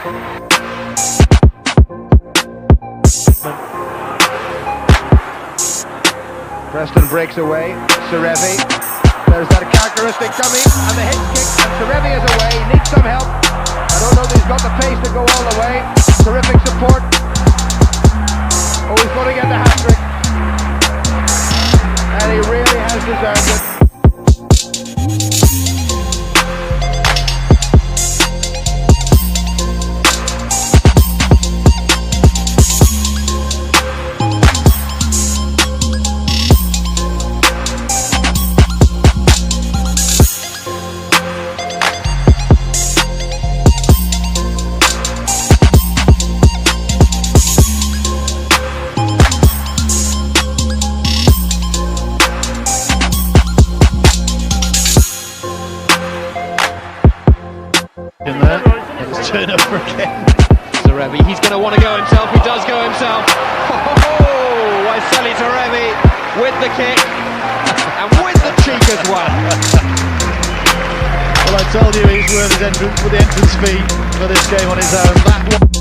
Preston breaks away, Serevi, there's that characteristic coming, and the hit kick, and Serevi is away, he needs some help. I don't know that he's got the pace to go all the way. Terrific support. Oh, he's going to get the hat-trick. And he really has deserved it. In there, it's turn over again. Serevi, he's going to want to go himself, he does go himself. Oh, Waiseli Serevi with the kick and with the cheek as well. Well, I told you he's worth his entrance with the entrance fee for this game on his own. That one.